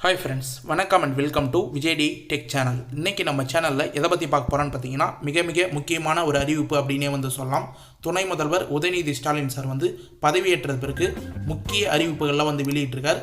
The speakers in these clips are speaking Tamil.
ஹாய் ஃப்ரெண்ட்ஸ், வணக்கம் and welcome to விஜய்டி tech channel. இன்றைக்கி நம்ம சேனலில் எதை பற்றி பார்க்க போகிறோன்னு பார்த்தீங்கன்னா, மிக முக்கியமான ஒரு அறிவிப்பு அப்படின்னே சொல்லலாம். துணை முதல்வர் உதயநிதி ஸ்டாலின் சார் பதவியேற்ற பிறகு முக்கிய அறிவிப்புகள்லாம் வெளியிட்டிருக்கார்.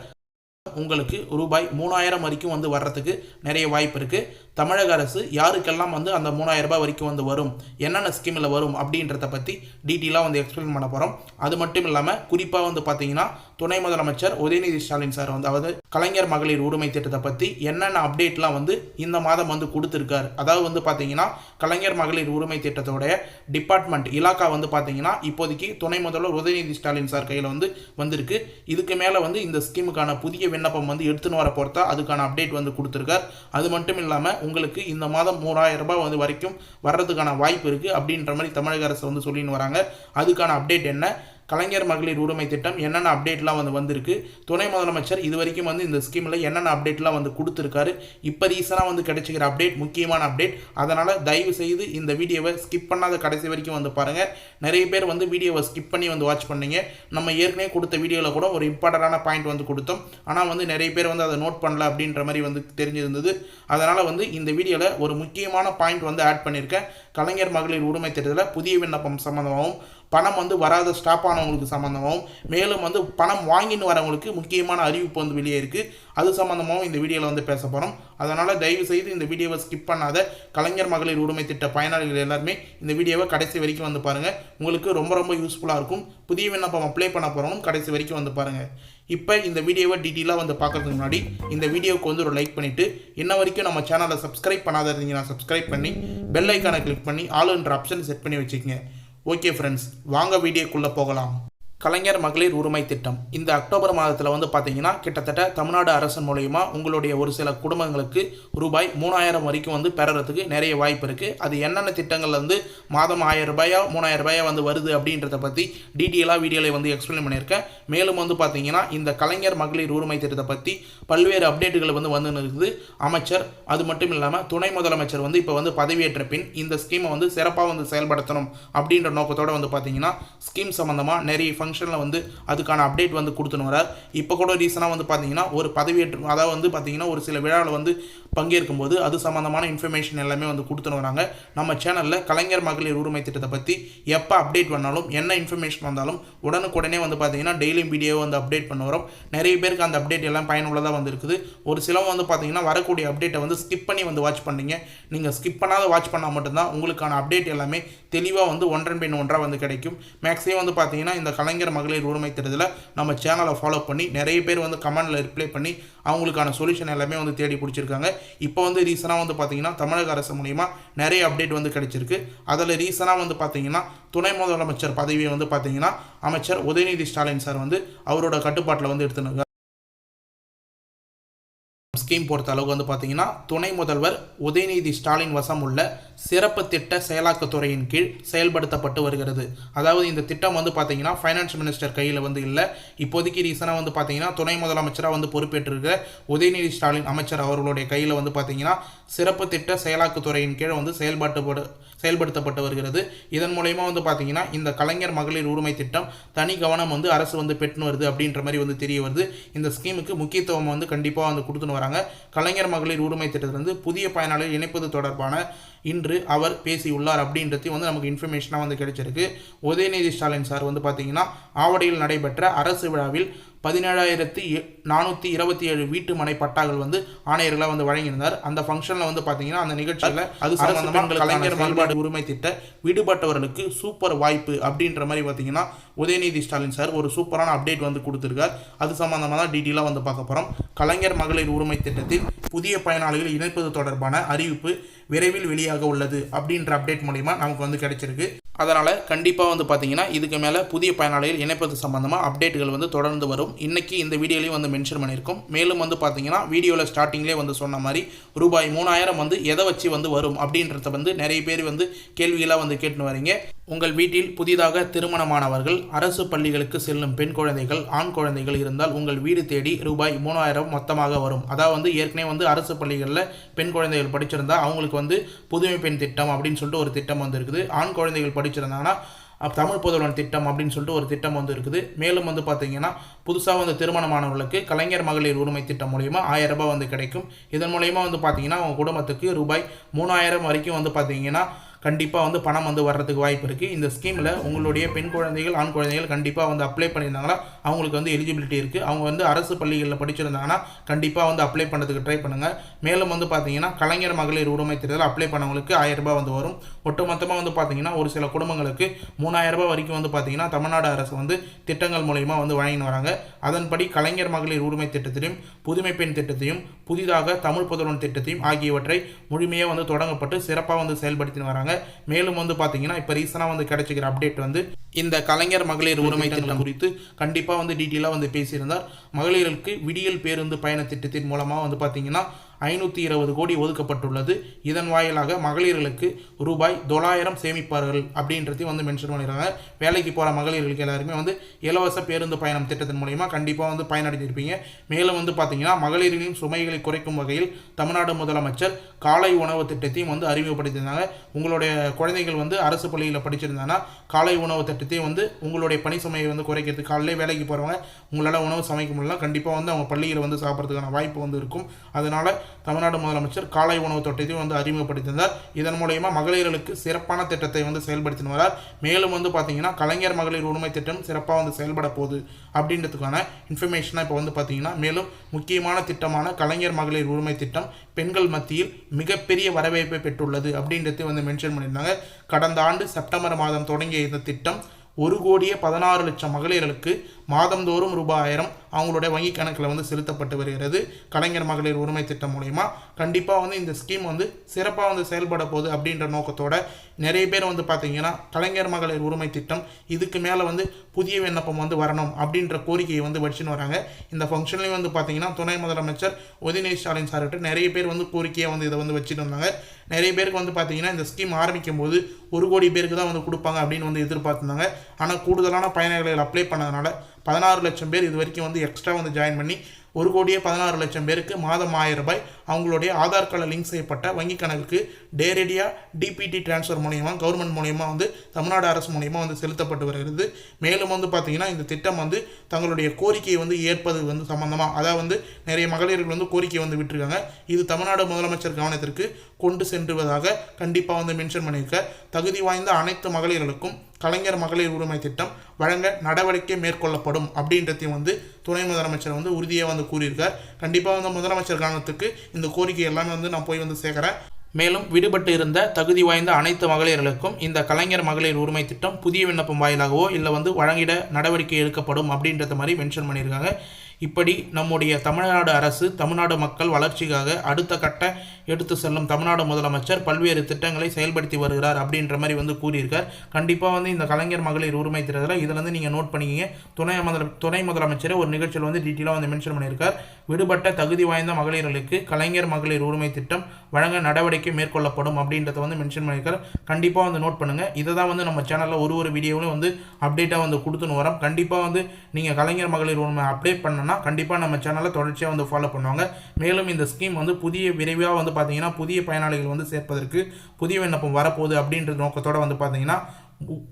உங்களுக்கு ரூபாய் 3000 வரைக்கும் வர்றதுக்கு நிறைய வாய்ப்பு இருக்குது. தமிழக அரசு யாருக்கெல்லாம் அந்த 3000 ரூபாய் வரைக்கும் வரும், என்னென்ன ஸ்கீமில் வரும் அப்படின்றத பற்றி டீட்டெயிலாக எக்ஸ்பிளைன் பண்ண போகிறோம். அது மட்டும் இல்லாமல் குறிப்பாக பார்த்தீங்கன்னா துணை முதலமைச்சர் உதயநிதி ஸ்டாலின் சார் அதாவது கலைஞர் மகளிர் உரிமை திட்டத்தை பற்றி என்னென்ன அப்டேட்லாம் இந்த மாதம் கொடுத்துருக்கார். அதாவது பார்த்தீங்கன்னா கலைஞர் மகளிர் உரிமை திட்டத்தோடைய டிபார்ட்மெண்ட் இலாக்கா பார்த்தீங்கன்னா இப்போதைக்கு துணை முதல்வர் உதயநிதி ஸ்டாலின் சார் கையில் வந்திருக்கு. இதுக்கு மேலே இந்த ஸ்கீமுக்கான புதிய விண்ணப்பம் எடுத்துன்னு வர பொறுத்தா அதுக்கான அப்டேட் கொடுத்துருக்கார். அது மட்டும் இல்லாமல் உங்களுக்கு இந்த மாதம் 3000 ரூபாய் வரைக்கும் வர்றதுக்கான வாய்ப்பு இருக்குது அப்படின்ற மாதிரி தமிழக அரசு சொல்லின்னு வராங்க. அதுக்கான அப்டேட் என்ன, கலைஞர் மகளிர் உரிமை திட்டம் என்னென்ன அப்டேட்லாம் வந்திருக்கு, துணை முதலமைச்சர் இது வரைக்கும் இந்த ஸ்கீமில் என்னென்ன அப்டேட்லாம் கொடுத்துருக்காரு, இப்போ ரீசனாக கிடைச்சிக்கிற அப்டேட் முக்கியமான அப்டேட். அதனால் தயவு செய்து இந்த வீடியோவை ஸ்கிப் பண்ணாத கடைசி வரைக்கும் பாருங்கள். நிறைய பேர் வீடியோவை ஸ்கிப் பண்ணி வாட்ச் பண்ணீங்க. நம்ம ஏற்கனவே கொடுத்த வீடியோவில் கூட ஒரு இம்பார்ட்டண்டான பாயிண்ட் கொடுத்தோம். ஆனால் நிறைய பேர் அதை நோட் பண்ணல அப்படின்ற மாதிரி தெரிஞ்சிருந்தது. அதனால் இந்த வீடியோவில் ஒரு முக்கியமான பாயிண்ட் ஆட் பண்ணியிருக்கேன். கலைஞர் மகளிர் உரிமை திட்டத்தில் புதிய விண்ணப்பம் சம்மந்தமாகவும் பணம் வராத ஸ்டாப் ஆனவங்களுக்கு சம்மந்தமாகவும் மேலும் பணம் வாங்கின்னு வரவங்களுக்கு முக்கியமான அறிவிப்பு வெளியே இருக்குது. அது சம்மந்தமாகவும் இந்த வீடியோவில் பேச போகிறோம். அதனால் தயவு செய்து இந்த வீடியோவை ஸ்கிப் பண்ணாத கலைஞர் மகளிர் உரிமை திட்ட பயனாளிகள் எல்லாருமே இந்த வீடியோவை கடைசி வரைக்கும் பாருங்கள். உங்களுக்கு ரொம்ப யூஸ்ஃபுல்லாக இருக்கும். புதிய விண்ணப்பம் அப்ளை பண்ண போகிறவங்க கடைசி வரைக்கும் பாருங்கள். இப்போ இந்த வீடியோவை டீட்டெயிலாக பார்க்கறதுக்கு முன்னாடி இந்த வீடியோவுக்கு ஒரு லைக் பண்ணிவிட்டு இன்ன வரைக்கும் நம்ம சேனலை சப்ஸ்கிரைப் பண்ணாத இருந்தீங்கன்னா சப்ஸ்கிரைப் பண்ணி பெல் ஐக்கானை கிளிக் பண்ணி ஆளுன்ற ஆப்ஷன் செட் பண்ணி வச்சுக்கோங்க. ஓகே ஃப்ரெண்ட்ஸ், வாங்க வீடியோக்குள்ளே போகலாம். கலைஞர் மகளிர் உரிமை திட்டம் இந்த அக்டோபர் மாதத்தில் பார்த்தீங்கன்னா கிட்டத்தட்ட தமிழ்நாடு அரசு மூலயமா உங்களுடைய ஒரு சில குடும்பங்களுக்கு ரூபாய் 3000 வரைக்கும் பெறறதுக்கு நிறைய வாய்ப்பு இருக்குது. அது என்னென்ன திட்டங்கள் மாதம் 1000 ரூபாயா 3000 ரூபாயா வருது அப்படின்றத பற்றி டீட்டெயிலாக வீடியோவில் எக்ஸ்பிளைன் பண்ணியிருக்கேன். மேலும் பார்த்தீங்கன்னா இந்த கலைஞர் மகளிர் உரிமை திட்டத்தை பற்றி பல்வேறு அப்டேட்டுகள் இருக்குது. அமைச்சர் அது மட்டும் இல்லாமல் துணை முதலமைச்சர் இப்போ பதவியேற்ற பின் இந்த ஸ்கீமை சிறப்பாக செயல்படுத்தணும் அப்படின்ற நோக்கத்தோடு பார்த்தீங்கன்னா ஸ்கீம் சம்மந்தமாக நிறைய அதுக்கான அப்டேட் கொடுத்துன்னு வரார். இப்போ கூட ரீசனாக பார்த்தீங்கன்னா ஒரு பதவியேற்று அதாவது பார்த்தீங்கன்னா ஒரு சில விழாவில் பங்கேற்கும் போது அது சம்மந்தமான இன்ஃபர்மேஷன் எல்லாமே கொடுத்துன்னு வராங்க. நம்ம சேனலில் கலைஞர் மகளிர் உரிமை திட்டத்தை பற்றி எப்போ அப்டேட் பண்ணாலும் என்ன இன்ஃபர்மேஷன் வந்தாலும் உடனுக்குடனே பார்த்தீங்கன்னா டெய்லியும் வீடியோ அப்டேட் பண்ண வரும். நிறைய பேருக்கு அந்த அப்டேட் எல்லாம் பயனுள்ளதாக இருக்குது. ஒரு சிலவங்க பார்த்தீங்கன்னா வரக்கூடிய அப்டேட்டை ஸ்கிப் பண்ணி வாட்ச் பண்ணீங்க. நீங்கள் ஸ்கிப் பண்ணாத வாட்ச் பண்ணால் மட்டும்தான் உங்களுக்கான அப்டேட் எல்லாமே தெளிவாக ஒன்றன் பின் ஒன்றாக கிடைக்கும். மேக்ஸிமம் பார்த்தீங்கன்னா இந்த கலைஞர் மகளிர் உரிமை திட்டத்தில் நம்ம சேனலை ஃபாலோ பண்ணி நிறைய பேர் கமெண்டில் ரிப்ளை பண்ணி அவங்களுக்கான சொல்யூஷன் எல்லாமே தேடி பிடிச்சிருக்காங்க. இப்போ ரீசனாக பார்த்தீங்கன்னா தமிழக அரசு மூலமா நிறைய அப்டேட் கிடைச்சிருக்கு. அதில் ரீசனாக பார்த்தீங்கன்னா துணை முதலமைச்சர் பதவியை பார்த்தீங்கன்னா அமைச்சர் உதயநிதி ஸ்டாலின் சார் அவரோட கட்டுப்பாட்டில் எடுத்துனாங்க. ஸ்கீம் பொறுத்த அளவுக்கு பார்த்தீங்கன்னா துணை முதல்வர் உதயநிதி ஸ்டாலின் வசம் உள்ள சிறப்பு திட்ட செயலாக்கத்துறையின் கீழ் செயல்படுத்தப்பட்டு வருகிறது. அதாவது இந்த திட்டம் பார்த்தீங்கன்னா ஃபைனான்ஸ் மினிஸ்டர் கையில் இல்லை. இப்போதைக்கு ரீசனாக பார்த்தீங்கன்னா துணை முதலமைச்சராக பொறுப்பேற்றிருக்கிற உதயநிதி ஸ்டாலின் அமைச்சர் அவர்களுடைய கையில் பார்த்தீங்கன்னா சிறப்பு திட்ட செயலாக்கத்துறையின் கீழ் செயல்படுத்தப்பட்டு வருகிறது. இதன் மூலயமா பார்த்தீங்கன்னா இந்த கலைஞர் மகளிர் உரிமை திட்டம் தனி கவனம் அரசு பெற்று வருது அப்படின்ற மாதிரி தெரிய வருது. இந்த ஸ்கீமுக்கு முக்கியத்துவம் கண்டிப்பாக கொடுத்துன்னு வராங்க. கலைஞர் மகளிர் உரிமை திட்டத்திலிருந்து புதிய பயனாளிகள் இணைப்பது தொடர்பான இன்று அவர் பேசியுள்ளார் அப்படின்றது நமக்கு இன்ஃபர்மேஷனாக கிடைச்சிருக்கு. உதயநிதி ஸ்டாலின் சார் பார்த்தீங்கன்னா ஆவடியில் நடைபெற்ற அரசு விழாவில் 17,427 வீட்டு மனை பட்டாக்கள் ஆணையர்களாக வழங்கியிருந்தார். அந்த ஃபங்க்ஷனில் பார்த்தீங்கன்னா அந்த நிகழ்ச்சியில் அது சம்பந்தமாக கலைஞர் மகளிர் உரிமை திட்ட விடுபட்டவர்களுக்கு சூப்பர் வாய்ப்பு அப்படின்ற மாதிரி பார்த்தீங்கன்னா உதயநிதி ஸ்டாலின் சார் ஒரு சூப்பரான அப்டேட் கொடுத்துருக்கார். அது சம்பந்தமாக தான் டீட்டெயிலாக பார்க்க போகிறோம். கலைஞர் மகளிர் உரிமை திட்டத்தில் புதிய பயனாளிகள் இணைப்பது தொடர்பான அறிவிப்பு விரைவில் வெளியாக உள்ளது அப்படின்ற அப்டேட் மூலிமா நமக்கு கிடைச்சிருக்கு. அதனால் கண்டிப்பாக பார்த்தீங்கன்னா இதுக்கு மேலே புதிய பயனாளிகள் இணைப்பது சம்பந்தமாக அப்டேட்டுகள் தொடர்ந்து வரும். இன்றைக்கி இந்த வீடியோலையும் மென்ஷன் பண்ணியிருக்கோம். மேலும் பார்த்தீங்கன்னா வீடியோவில் ஸ்டார்டிங்லேயே சொன்ன மாதிரி ரூபாய் 3000 எதை வச்சு வரும் அப்படின்றத நிறைய பேர் கேள்விகளாக கேட்டுன்னு வரீங்க. உங்கள் வீட்டில் புதிதாக திருமணமானவர்கள் அரசு பள்ளிகளுக்கு செல்லும் பெண் குழந்தைகள் ஆண் குழந்தைகள் இருந்தால் உங்கள் வீடு தேடி ரூபாய் 3000 மொத்தமாக வரும். அதாவது ஏற்கனவே அரசு பள்ளிகளில் பெண் குழந்தைகள் படிச்சிருந்தா அவங்களுக்கு புதுமை பெண் திட்டம் அப்படின்னு சொல்லிட்டு ஒரு திட்டம் இருக்குது. ஆண் குழந்தைகள் படிச்சிருந்தாங்கன்னா தமிழ் புதல்வன் திட்டம் அப்படின்னு சொல்லிட்டு ஒரு திட்டம் வந்து இருக்குது. மேலும் வந்து பார்த்தீங்கன்னா புதுசாக வந்து திருமணமானவர்களுக்கு கலைஞர் மகளிர் உரிமை திட்டம் மூலயமா 1000 ரூபாய் வந்து கிடைக்கும். இதன் மூலயமா வந்து பார்த்தீங்கன்னா உங்கள் குடும்பத்துக்கு ரூபாய் 3000 வரைக்கும் வந்து பார்த்தீங்கன்னா கண்டிப்பாக வந்து பணம் வந்து வர்றதுக்கு வாய்ப்பு இருக்குது. இந்த ஸ்கீமில் உங்களுடைய பெண் குழந்தைகள் ஆண் குழந்தைகள் கண்டிப்பாக வந்து அப்ளை பண்ணியிருந்தாங்கன்னா அவங்களுக்கு வந்து எலிஜிபிலிட்டி இருக்குது. அவங்க வந்து அரசு பள்ளிகளில் படிச்சிருந்தாங்கன்னா கண்டிப்பாக வந்து அப்ளை பண்ணுறதுக்கு ட்ரை பண்ணுங்கள். மேலும் வந்து பார்த்தீங்கன்னா கலைஞர் மகளிர் உரிமை திட்டத்தில் அப்ளை பண்ணவங்களுக்கு 1000 ரூபாய் வந்து வரும். ஒட்டுமொத்தமாக வந்து பார்த்தீங்கன்னா ஒரு சில குடும்பங்களுக்கு 3000 ரூபாய் வரைக்கும் வந்து பார்த்தீங்கன்னா தமிழ்நாடு அரசு வந்து திட்டங்கள் மூலயமா வந்து வழங்கி வராங்க. அதன்படி கலைஞர் மகளிர் உரிமை திட்டத்திலையும் புதுமை பெண் திட்டத்தையும் புதிதாக தமிழ் புதல்வன் திட்டத்தையும் ஆகியவற்றை முழுமையாக வந்து தொடங்கப்பட்டு சிறப்பாக வந்து செயல்படுத்தி வராங்க. மேலும் வந்து பார்த்தீங்கன்னா இப்போ ரீசனாக வந்து கிடைச்சிக்கிற அப்டேட் வந்து இந்த கலைஞர் மகளிர் உரிமை திட்டம் குறித்து கண்டிப்பாக வந்து டீட்டெயிலாக வந்து பேசியிருந்தார். மகளிருக்கு விடியல் பேருந்து பயண திட்டத்தின் மூலமாக வந்து பார்த்தீங்கன்னா 520 கோடி ஒதுக்கப்பட்டுள்ளது. இதன் வாயிலாக மகளிர்களுக்கு ரூபாய் 900 சேமிப்பார்கள் அப்படின்றதையும் வந்து மென்ஷன் பண்ணிடுறாங்க. வேலைக்கு போகிற மகளிர்களுக்கு எல்லாருமே வந்து இலவச பேருந்து பயணம் திட்டத்தின் மூலமா கண்டிப்பாக வந்து பயனடைஞ்சிருப்பீங்க. மேலும் வந்து பார்த்தீங்கன்னா மகளிர்களின் சுமைகளை குறைக்கும் வகையில் தமிழ்நாடு முதலமைச்சர் காலை உணவு திட்டத்தையும் வந்து அறிமுகப்படுத்தியிருந்தாங்க. உங்களுடைய குழந்தைகள் வந்து அரசு பள்ளியில் படிச்சிருந்தாங்கன்னா காலை உணவு திட்டத்தையும் வந்து உங்களுடைய பணி சுமையை வந்து குறைக்கிறதுக்கு காலையிலே வேலைக்கு போகிறவங்க உங்களால் உணவு சமைக்க முடியலாம், கண்டிப்பாக வந்து அவங்க பள்ளியில் வந்து சாப்பிட்றதுக்கான வாய்ப்பு வந்து இருக்கும். அதனால் தமிழ்நாடு முதலமைச்சர் காலை உணவு திட்டத்தையும் வந்து அறிமுகப்படுத்தினார். இதன் மூலமா மகளிர்களுக்கு சிறப்பான திட்டத்தை வந்து செயல்படுத்தி வரார். மேலும் வந்து பார்த்தீங்கன்னா கலைஞர் மகளிர் உரிமை திட்டம் சிறப்பாக வந்து செயல்பட போகுது அப்படின்றதுக்கான இன்ஃபர்மேஷனாக இப்போ வந்து பார்த்தீங்கன்னா மேலும் முக்கியமான திட்டமான கலைஞர் மகளிர் உரிமை திட்டம் பெண்கள் மத்தியில் மிகப்பெரிய வரவேற்பை பெற்றுள்ளது அப்படின்றத வந்து மென்ஷன் பண்ணியிருந்தாங்க. கடந்த ஆண்டு செப்டம்பர் மாதம் தொடங்கிய இந்த திட்டம் 1,16,00,000 மகளிர்களுக்கு மாதந்தோறும் ரூபாய் 1000 அவங்களுடைய வங்கி கணக்கில் வந்து செலுத்தப்பட்டு வருகிறது. கலைஞர் மகளிர் உரிமை திட்டம் மூலமா கண்டிப்பாக வந்து இந்த ஸ்கீம் வந்து சிறப்பாக வந்து செயல்பட போகுது அப்படின்ற நோக்கத்தோட நிறைய பேர் வந்து பார்த்தீங்கன்னா கலைஞர் மகளிர் உரிமை திட்டம் இதுக்கு மேலே வந்து புதிய விண்ணப்பம் வந்து வரணும் அப்படின்ற கோரிக்கையை வந்து வச்சுன்னு வராங்க. இந்த ஃபங்க்ஷன்லேயும் வந்து பார்த்தீங்கன்னா துணை முதலமைச்சர் உதயநிதி ஸ்டாலின் சார்கிட்ட நிறைய பேர் வந்து கோரிக்கையை வந்து இதை வந்து வச்சுட்டு இருந்தாங்க. நிறைய பேருக்கு வந்து பார்த்தீங்கன்னா இந்த ஸ்கீம் ஆரம்பிக்கும் போது 1 கோடி பேருக்கு தான் வந்து கொடுப்பாங்க அப்படின்னு வந்து எதிர்பார்த்துருந்தாங்க. ஆனால் கூடுதலான பயனாளிகள் அப்ளை பண்ணதுனால 16 லட்சம் பேர் இது வரைக்கும் வந்து எக்ஸ்ட்ரா வந்து ஜாயின் பண்ணி 1,16,00,000 பேருக்கு மாதம் 1000 ரூபாய் அவங்களுடைய ஆதார் கார்டில் லிங்க் செய்யப்பட்ட வங்கி கணக்குக்கு நேரடியாக டிபிடி டிரான்ஸ்ஃபர் மூலயமா கவர்மெண்ட் மூலயமா வந்து தமிழ்நாடு அரசு மூலயமா வந்து செலுத்தப்பட்டு வருகிறது. மேலும் வந்து பார்த்தீங்கன்னா இந்த திட்டம் வந்து தங்களுடைய கோரிக்கையை வந்து ஏற்பது வந்து சம்பந்தமாக அதாவது வந்து நிறைய மகளிர்கள் வந்து கோரிக்கை வந்து விட்டுருக்காங்க. இது தமிழ்நாடு முதலமைச்சர் கவனத்திற்கு கொண்டு சென்றுவதாக கண்டிப்பாக வந்து மென்ஷன் பண்ணியிருக்க. தகுதி வாய்ந்த அனைத்து மகளிர்களுக்கும் கலைஞர் மகளிர் உரிமை திட்டம் வழங்க நடவடிக்கை மேற்கொள்ளப்படும் அப்படின்றதையும் வந்து துணை முதலமைச்சர் வந்து உறுதியாக வந்து கூறியிருக்கார். கண்டிப்பாக வந்து முதலமைச்சர் கவனத்துக்கு இந்த கோரிக்கை எல்லாமே வந்து நான் போய் வந்து சேர்க்குறேன். மேலும் விடுபட்டு இருந்த தகுதி வாய்ந்த அனைத்து மகளிர்களுக்கும் இந்த கலைஞர் மகளிர் உரிமை திட்டம் புதிய விண்ணப்பம் வாயிலாகவோ இல்லை வந்து வழங்கிட நடவடிக்கை எடுக்கப்படும் அப்படின்றத மாதிரி மென்ஷன் பண்ணியிருக்காங்க. இப்படி நம்முடைய தமிழ்நாடு அரசு தமிழ்நாடு மக்கள் வளர்ச்சிக்காக அடுத்த கட்ட எடுத்து செல்லும் தமிழ்நாடு முதலமைச்சர் பல்வேறு திட்டங்களை செயல்படுத்தி வருகிறார் அப்படின்ற மாதிரி வந்து கூறியிருக்கார். கண்டிப்பாக வந்து இந்த கலைஞர் மகளிர் உரிமை திட்டத்தில் இதில் வந்து நீங்கள் நோட் பண்ணிக்கிங்க. துணை முதலமைச்சர் ஒரு நிகழ்ச்சியில் வந்து டீட்டெயிலாக வந்து மென்ஷன் பண்ணியிருக்கார். விடுபட்ட தகுதி வாய்ந்த மகளிர்களுக்கு கலைஞர் மகளிர் உரிமை திட்டம் வழங்க நடவடிக்கை மேற்கொள்ளப்படும் அப்படின்றத வந்து மென்ஷன் பண்ணியிருக்கார். கண்டிப்பாக வந்து நோட் பண்ணுங்கள். இதை தான் வந்து நம்ம சேனலில் ஒரு வீடியோவிலும் வந்து அப்டேட்டாக வந்து கொடுத்துன்னு வரோம். கண்டிப்பாக வந்து நீங்கள் கலைஞர் மகளிர் உரிமை அப்டேட் பண்ணணும்னா கண்டிப்பாக நம்ம சேனலை தொடர்ச்சியாக வந்து ஃபாலோ பண்ணுவாங்க. மேலும் இந்த ஸ்கீம் வந்து விரைவாக வந்து பார்த்தீங்கன்னா புதிய பயனாளிகள் வந்து சேர்ப்பதற்கு புதிய விண்ணப்பம் வரப்போகுது அப்படின்ற நோக்கத்தோடு வந்து பார்த்தீங்கன்னா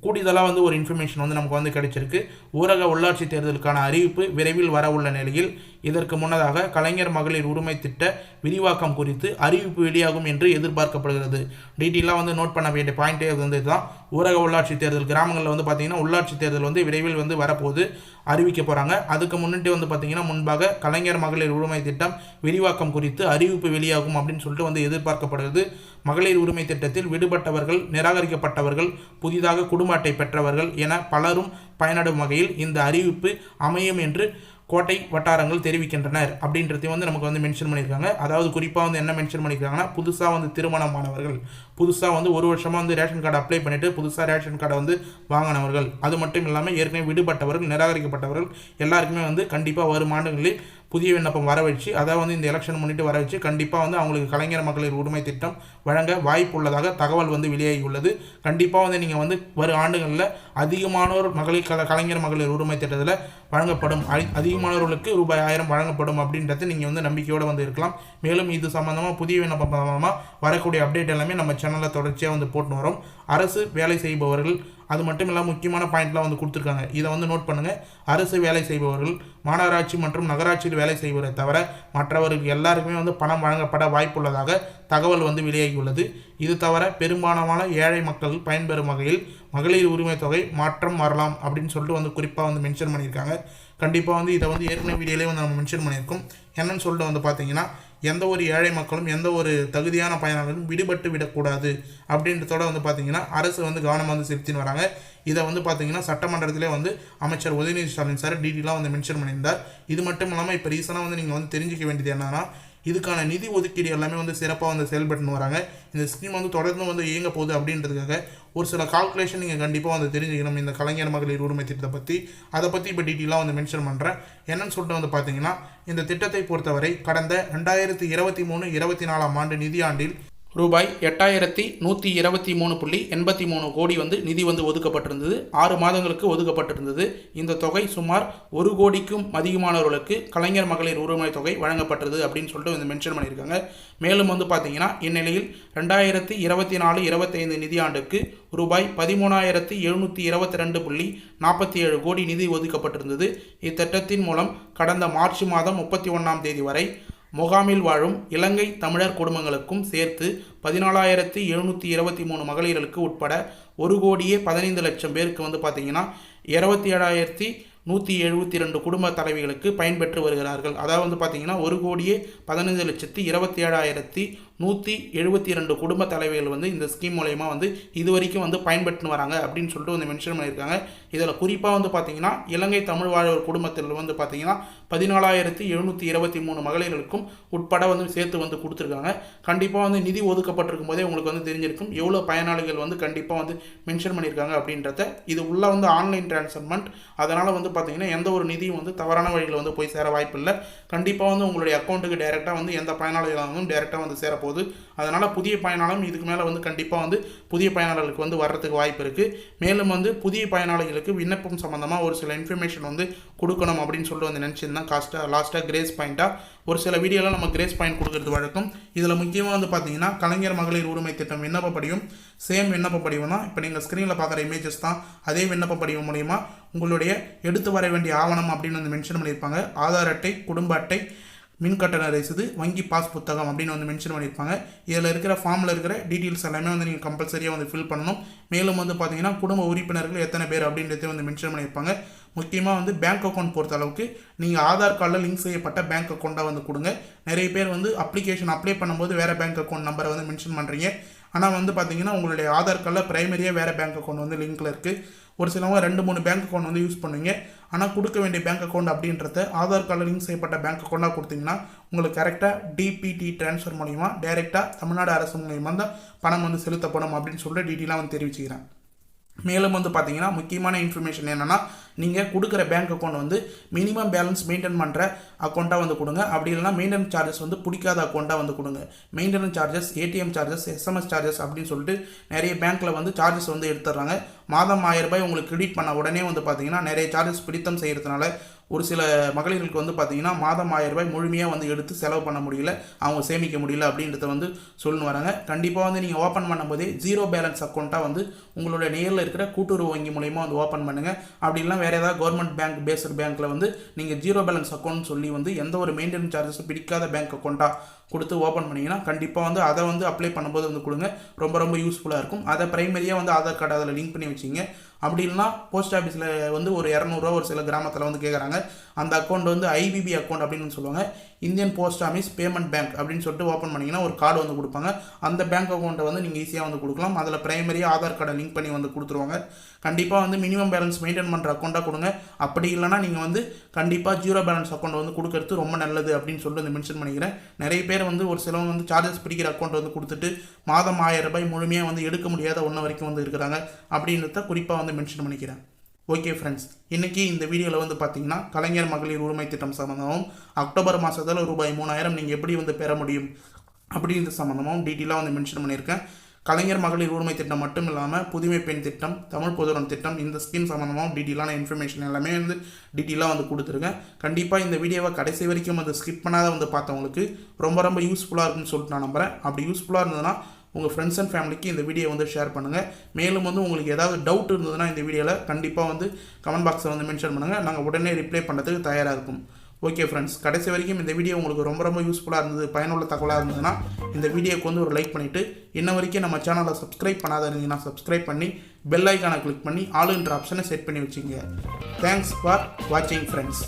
கூடுதலாக வந்து ஒரு இன்ஃபர்மேஷன் வந்து நமக்கு வந்து கிடைச்சிருக்கு. ஊரக உள்ளாட்சி தேர்தலுக்கான அறிவிப்பு விரைவில் வர உள்ள நிலையில் இதற்கு முன்னதாக கலைஞர் மகளிர் உரிமை திட்ட விரிவாக்கம் குறித்து அறிவிப்பு வெளியாகும் என்று எதிர்பார்க்கப்படுகிறது. டீட்டெயிலாக வந்து நோட் பண்ண வேண்டிய பாயிண்டே வந்து இதுதான். ஊரக உள்ளாட்சி தேர்தல் கிராமங்களில் வந்து பார்த்தீங்கன்னா உள்ளாட்சி தேர்தல் வந்து விரைவில் வந்து வரப்போது அறிவிக்க போகிறாங்க. அதுக்கு முன்னிட்டு வந்து பார்த்தீங்கன்னா முன்பாக கலைஞர் மகளிர் உரிமை திட்டம் விரிவாக்கம் குறித்து அறிவிப்பு வெளியாகும் அப்படின்னு சொல்லிட்டு வந்து எதிர்பார்க்கப்படுகிறது. மகளிர் உரிமை திட்டத்தில் விடுபட்டவர்கள், நிராகரிக்கப்பட்டவர்கள், புதிதாக குடும்ப அட்டை பெற்றவர்கள் என பலரும் பயனடும் வகையில் இந்த அறிவிப்பு அமையும் என்று கோட்டை வட்டாரங்கள் தெரிவிக்கின்றனர் அப்படின்றதையும் வந்து நமக்கு வந்து மென்ஷன் பண்ணியிருக்காங்க. அதாவது குறிப்பாக வந்து என்ன மென்ஷன் பண்ணியிருக்காங்கன்னா புதுசாக வந்து திருமணமானவர்கள், புதுசாக வந்து 1 வருஷமாக வந்து ரேஷன் கார்டு அப்ளை பண்ணிவிட்டு புதுசாக ரேஷன் கார்டை வந்து வாங்கினவர்கள், அது மட்டும் இல்லாமல் ஏற்கனவே விடுபட்டவர்கள், நிராகரிக்கப்பட்டவர்கள் எல்லாருக்குமே வந்து கண்டிப்பாக வரும் ஆண்டுகளில் புதிய விண்ணப்பம் வர வச்சு அதாவது வந்து இந்த எலெக்ஷன் முன்னிட்டு வர வச்சு கண்டிப்பாக வந்து அவங்களுக்கு கலைஞர் மகளிர் உரிமை திட்டம் வழங்க வாய்ப்பு உள்ளதாக தகவல் வந்து வெளியாகி உள்ளது. கண்டிப்பாக வந்து நீங்கள் வந்து வரும் ஆண்டுகளில் அதிகமானோர் கலைஞர் மகளிர் உரிமை திட்டத்தில் வழங்கப்படும், அதிகமானவர்களுக்கு ரூபாய் 1000 வழங்கப்படும் அப்படின்றது நீங்கள் வந்து நம்பிக்கையோடு வந்து இருக்கலாம். மேலும் இது சம்மந்தமாக புதிய விண்ணப்பம் சம்மந்தமாக வரக்கூடிய அப்டேட் எல்லாமே நம்ம சேனலில் தொடர்ச்சியாக வந்து போட்டு வரோம். அரசு வேலை செய்பவர்கள், அது மட்டும் இல்லாமல் முக்கியமான பாயிண்ட்லாம் வந்து கொடுத்துருக்காங்க, இதை வந்து நோட் பண்ணுங்கள். அரசு வேலை செய்பவர்கள், மாநகராட்சி மற்றும் நகராட்சியில் வேலை செய்வதை தவிர மற்றவர்கள் எல்லாருக்குமே வந்து பணம் வழங்கப்பட வாய்ப்புள்ளதாக தகவல் வந்து வெளியாகியுள்ளது. இது தவிர பெரும்பாலான ஏழை மக்கள் பயன்பெறும் வகையில் மகளிர் உரிமை தொகை மாற்றம் வரலாம் அப்படின்னு சொல்லிட்டு வந்து குறிப்பாக வந்து மென்ஷன் பண்ணியிருக்காங்க. கண்டிப்பாக வந்து இதை வந்து ஏற்கனவே வீடியோலேயே வந்து நம்ம மென்ஷன் பண்ணியிருக்கோம். என்னன்னு சொல்லிட்டு வந்து பார்த்தீங்கன்னா, எந்த ஒரு ஏழை மக்களும் எந்த ஒரு தகுதியான பயனாளர்களும் விடுபட்டு விடக்கூடாது அப்படின்றதோட வந்து பார்த்தீங்கன்னா அரசு வந்து கவனம் வந்து செலுத்தின்னு வராங்க. இதை வந்து பார்த்தீங்கன்னா சட்டமன்றத்திலே வந்து அமைச்சர் உதயநிதி ஸ்டாலின் சார் டீட்டெயிலாக வந்து மென்ஷன் பண்ணியிருந்தார். இது மட்டும் இல்லாமல் இப்போ ரீசனாக வந்து நீங்கள் வந்து தெரிஞ்சிக்க வேண்டியது என்னன்னா, இதுக்கான நிதி ஒதுக்கீடு எல்லாமே வந்து சிறப்பாக வந்து செயல்பட்டுன்னு வராங்க. இந்த ஸ்கீம் வந்து தொடர்ந்து வந்து இயங்க போகுது அப்படின்றதுக்காக ஒரு சில கால்குலேஷன் நீங்கள் கண்டிப்பாக வந்து தெரிஞ்சுக்கணும் இந்த கலைஞர் மகளிர் உரிமை திட்டத்தை பற்றி. அதை பற்றி இப்போ டீட்டெயிலாக வந்து மென்ஷன் பண்ணுறேன். என்னன்னு சொல்லிட்டு வந்து பார்த்தீங்கன்னா, இந்த திட்டத்தை பொறுத்தவரை கடந்த 2023-24 ஆண்டு நிதியாண்டில் ரூபாய் 8123.83 கோடி வந்து நிதி வந்து ஒதுக்கப்பட்டிருந்தது. 6 மாதங்களுக்கு ஒதுக்கப்பட்டிருந்தது. இந்த தொகை சுமார் 1 கோடிக்கும் அதிகமானவர்களுக்கு கலைஞர் மகளிர் உரிமை தொகை வழங்கப்பட்டது அப்படின்னு சொல்லிட்டு வந்து மென்ஷன் பண்ணியிருக்காங்க. மேலும் வந்து பார்த்தீங்கன்னா, இந்நிலையில் 2024-25 நிதியாண்டுக்கு ரூபாய் 13,722.47 கோடி நிதி ஒதுக்கப்பட்டிருந்தது. இத்திட்டத்தின் மூலம் கடந்த மார்ச் மாதம் 31ஆம் தேதி வரை முகாமில் வாழும் இலங்கை தமிழர் குடும்பங்களுக்கும் சேர்த்து 14,723 மகளிர்களுக்கு உட்பட 1,15,00,000 பேருக்கு வந்து பார்த்தீங்கன்னா 27,172 குடும்ப தலைவிகளுக்கு பயன்பெற்று வருகிறார்கள். அதாவது வந்து பார்த்தீங்கன்னா 1,15,27,172 குடும்ப தலைவிகள் வந்து இந்த ஸ்கீம் மூலயமா வந்து இது வரைக்கும் வந்து பயன்பெற்று வராங்க அப்படின்னு சொல்லிட்டு வந்து மென்ஷன் பண்ணியிருக்காங்க. இதில் குறிப்பாக வந்து பார்த்தீங்கன்னா இலங்கை தமிழ் வாழ்வோர் குடும்பத்தில் வந்து பார்த்தீங்கன்னா 14,723 மகளிர்களுக்கும் உட்பட வந்து சேர்த்து வந்து கொடுத்துருக்காங்க. கண்டிப்பாக வந்து நிதி ஒதுக்கப்பட்டிருக்கும் போதே உங்களுக்கு வந்து தெரிஞ்சிருக்கும் எவ்வளோ பயனாளிகள் வந்து கண்டிப்பாக வந்து மென்ஷன் பண்ணியிருக்காங்க அப்படின்றத. இது உள்ள வந்து ஆன்லைன் டிரான்ஸ்ஃபர்மெண்ட், அதனால் வந்து பார்த்தீங்கன்னா எந்த ஒரு நிதியும் வந்து தவறான வழியில் வந்து போய் சேர வாய்ப்பு இல்லை. கண்டிப்பாக வந்து உங்களுடைய அக்கௌண்ட்டுக்கு டைரெக்டாக வந்து எந்த பயனாளிகளும் டைரெக்டாக வந்து சேரப்போகுது. அதனால் புதிய பயனாளரும் இதுக்கு மேலே வந்து கண்டிப்பாக வந்து புதிய பயனாளர்களுக்கு வந்து வர்றதுக்கு வாய்ப்பு இருக்குது. மேலும் வந்து புதிய பயனாளிகளுக்கு விண்ணப்பம் சம்மந்தமாக ஒரு சில இன்ஃபர்மேஷன் வந்து கொடுக்கணும் அப்படின்னு சொல்லிட்டு வந்து நினச்சிருந்தேன். லாஸ்ட்டாக கிரேஸ் பாயிண்ட்டாக ஒரு சில வீடியோவில் நம்ம கிரேஸ் பாயிண்ட் கொடுக்கறது வழக்கம். இதில் முக்கியமாக வந்து பார்த்தீங்கன்னா கலைஞர் மகளிர் உரிமை திட்டம் விண்ணப்ப படிவம், சேம் விண்ணப்ப படிவம் தான். இப்போ நீங்கள் ஸ்க்ரீனில் பார்க்குற இமேஜஸ் தான் அதே விண்ணப்ப படிவம் மூலிமா உங்களுடைய எடுத்து வர வேண்டிய ஆவணம் அப்படின்னு வந்து மென்ஷன் பண்ணியிருப்பாங்க. ஆதார் அட்டை, குடும்ப அட்டை, மின்கட்டண ரசீது, வங்கி பாஸ் புத்தகம் அப்படின்னு வந்து மென்ஷன் பண்ணியிருப்பாங்க. இதில் இருக்கிற ஃபார்மில் இருக்கிற டீட்டெயில்ஸ் எல்லாமே வந்து நீங்கள் கம்பல்சரியாக வந்து ஃபில் பண்ணணும். மேலும் வந்து பார்த்தீங்கன்னா குடும்ப உறுப்பினர்கள் எத்தனை பேர் அப்படின்றத வந்து மென்ஷன் பண்ணியிருப்பாங்க. முக்கியமாக வந்து பேங்க் அக்கௌண்ட் பொறுத்த அளவுக்கு நீங்கள் ஆதார் கார்டில் லிங்க் செய்யப்பட்ட பேங்க் அக்கௌண்ட்டாக வந்து கொடுங்க. நிறைய பேர் வந்து அப்ளிகேஷன் அப்ளை பண்ணும்போது வேறு பேங்க் அக்கௌண்ட் நம்பரை வந்து மென்ஷன் பண்ணுறீங்க. ஆனால் வந்து பார்த்தீங்கன்னா உங்களுடைய ஆதார் கார்டில் ப்ரைமரியாக வேறு பேங்க் அக்கௌண்ட் வந்து லிங்க்கில் இருக்குது. ஒரு சிலவங்க 2-3 பேங்க் அக்கௌண்ட் வந்து யூஸ் பண்ணுவீங்க. ஆனால் கொடுக்க வேண்டிய பேங்க் அக்கௌண்ட் அப்படின்றத ஆதார் கார்டில் லிங்க் செய்யப்பட்ட பேங்க் அக்கௌண்ட்டாக கொடுத்தீங்கன்னா உங்களுக்கு கரெக்டாக டிபிடி ட்ரான்ஸ்ஃபர் மூலிமா டைரெக்டாக தமிழ்நாடு அரசு மூலிமா தான் பணம் வந்து செலுத்தப்படும் அப்படின்னு சொல்லிட்டு டீட்டெயிலாக வந்து தெரிவிச்சுக்கிறேன். மேலும் வந்து பார்த்தீங்கன்னா முக்கியமான இன்ஃபர்மேஷன் என்னென்னா, நீங்கள் கொடுக்குற பேங்க் அக்கௌண்ட் வந்து மினிமம் பேலன்ஸ் மெயின்டைன் பண்ணுற அக்கௌண்ட்டாக வந்து கொடுங்க. அப்படி இல்லைனா மெயின்டெனன்ஸ் சார்ஜஸ் வந்து பிடிக்காத அக்கௌண்ட்டாக வந்து கொடுங்க. Maintenance charges, ATM charges, SMS charges அப்படின்னு சொல்லிட்டு நிறைய பேங்க்கில் வந்து சார்ஜஸ் வந்து எடுத்துடுறாங்க. மாதம் 1000 ரூபாய் உங்களுக்கு கிரெடிட் பண்ண உடனே வந்து பார்த்தீங்கன்னா நிறைய சார்ஜஸ் பிடித்தம் செய்கிறதுனால ஒரு சில மகளிர்களுக்கு வந்து பார்த்தீங்கன்னா மாதம் 1000 ரூபாய் முழுமையாக வந்து எடுத்து செலவு பண்ண முடியல, அவங்க சேமிக்க முடியல அப்படின்றத வந்து சொல்லி வராங்க. கண்டிப்பாக வந்து நீங்கள் ஓப்பன் பண்ணும்போதே 0 பேலன்ஸ் அக்கௌண்ட்டாக வந்து உங்களோட நேரில் இருக்கிற கூட்டுறவு வங்கி மூலயமா வந்து ஓப்பன் பண்ணுங்கள். அப்படி இல்லைனா வேறு ஏதாவது கவர்மெண்ட் பேங்க் பேஸ்டு பேங்க்கில் வந்து நீங்கள் 0 பேலன்ஸ் அக்கௌண்ட் சொல்லி வந்து எந்த ஒரு மெயின்டெனன்ஸ் சார்ஜஸும் பிடிக்காத பேங்க் அக்கௌண்ட்டாக கொடுத்து ஓப்பன் பண்ணிங்கன்னா கண்டிப்பாக வந்து அதை வந்து அப்ளை பண்ணும்போது வந்து கொடுங்க. ரொம்ப யூஸ்ஃபுல்லாக இருக்கும். அதை ப்ரைமரியாக வந்து ஆதார் கார்டு அதில் லிங்க் பண்ணி வச்சிங்க. அப்படி இல்லைனா போஸ்ட் ஆஃபீஸில் வந்து ஒரு 200 ரூபா ஒரு சில கிராமத்தில் வந்து கேட்குறாங்க. அந்த அக்கௌண்ட் வந்து ஐபிபி அக்கௌண்ட் அப்படின்னு சொல்லுவாங்க, Indian post office payment bank அப்படின்னு சொல்லிட்டு ஓப்பன் பண்ணிங்கன்னா ஒரு கார்டு வந்து கொடுப்பாங்க. அந்த பேங்க் அக்கௌண்ட்டை வந்து நீங்கள் ஈஸியாக வந்து கொடுக்கலாம். அதில் ப்ரைமரியாக ஆதார் கார்டை லிங்க் பண்ணி வந்து கொடுத்துருவாங்க. கண்டிப்பாக வந்து மினிமம் பேலன்ஸ் மெயின்டைன் பண்ணுற அக்கௌண்ட்டாக கொடுங்க. அப்படி இல்லைனா நீங்கள் வந்து கண்டிப்பாக 0 பேலன்ஸ் அக்கௌண்ட் வந்து கொடுக்கறது ரொம்ப நல்லது அப்படின்னு சொல்லிட்டு வந்து மென்ஷன் பண்ணிக்கிறேன். நிறைய பேர் வந்து ஒரு சிலவங்க வந்து சார்ஜஸ் பிடிக்கிற அக்கௌண்ட் வந்து கொடுத்துட்டு மாதம் 1000 ரூபாய் முழுமையாக வந்து எடுக்க முடியாத ஒன்று வரைக்கும் வந்து இருக்கிறாங்க அப்படின்றத குறிப்பாக வந்து மென்ஷன் பண்ணிக்கிறேன். ஓகே ஃப்ரெண்ட்ஸ், இன்றைக்கி இந்த வீடியோவில் வந்து பார்த்தீங்கன்னா கலைஞர் மகளிர் உரிமை திட்டம் சம்மந்தமாகவும் அக்டோபர் மாதத்தில் ரூபாய் 3000 நீங்கள் எப்படி வந்து பெற முடியும் அப்படின்ற சம்மந்தமாகவும் டீட்டெயிலாக வந்து மென்ஷன் பண்ணியிருக்கேன். கலைஞர் மகளிர் உரிமை திட்டம் மட்டும் இல்லாமல் புதுமை பெண் திட்டம், தமிழ் பொதுவுடன் திட்டம், இந்த ஸ்கீம் சம்மந்தமாக டீட்டெயிலான இன்ஃபர்மேஷன் எல்லாமே வந்து டீட்டெயிலாக வந்து கொடுத்துருக்கேன். கண்டிப்பாக இந்த வீடியோவை கடைசி வரைக்கும் வந்து ஸ்கிப் பண்ணாத வந்து பார்த்தவங்களுக்கு ரொம்ப யூஸ்ஃபுல்லாக இருக்குன்னு சொல்லிட்டு நான் நம்புகிறேன். அப்படி யூஸ்ஃபுல்லாக இருந்ததுன்னா உங்கள் ஃப்ரெண்ட்ஸ் அண்ட் ஃபேமிலிக்கு இந்த வீடியோ வந்து ஷேர் பண்ணுங்கள். மேலும் வந்து உங்களுக்கு ஏதாவது டவுட் இருந்ததுன்னா இந்த வீடியோவில் கண்டிப்பாக வந்து கமெண்ட் பாக்ஸில் வந்து மென்ஷன் பண்ணுங்கள். நாங்கள் உடனே ரிப்ளை பண்ணுறதுக்கு தயாராக இருக்கும். ஓகே ஃப்ரெண்ட்ஸ், கடைசி வரைக்கும் இந்த வீடியோ உங்களுக்கு ரொம்ப யூஸ்ஃபுல்லாக இருந்தது, பயனுள்ள தகவலாக இருந்ததுன்னா இந்த வீடியோக்கு வந்து ஒரு லைக் பண்ணிவிட்டு இன்ன வரைக்கும் நம்ம சேனலை சப்ஸ்கிரைப் பண்ணாத இருந்தீங்கன்னா சப்ஸ்கிரைப் பண்ணி பெல் ஐக்கானை கிளிக் பண்ணி ஆளுன்ற ஆப்ஷனை செட் பண்ணி வச்சுங்க. தேங்க்ஸ் ஃபார் வாட்சிங் ஃப்ரெண்ட்ஸ்.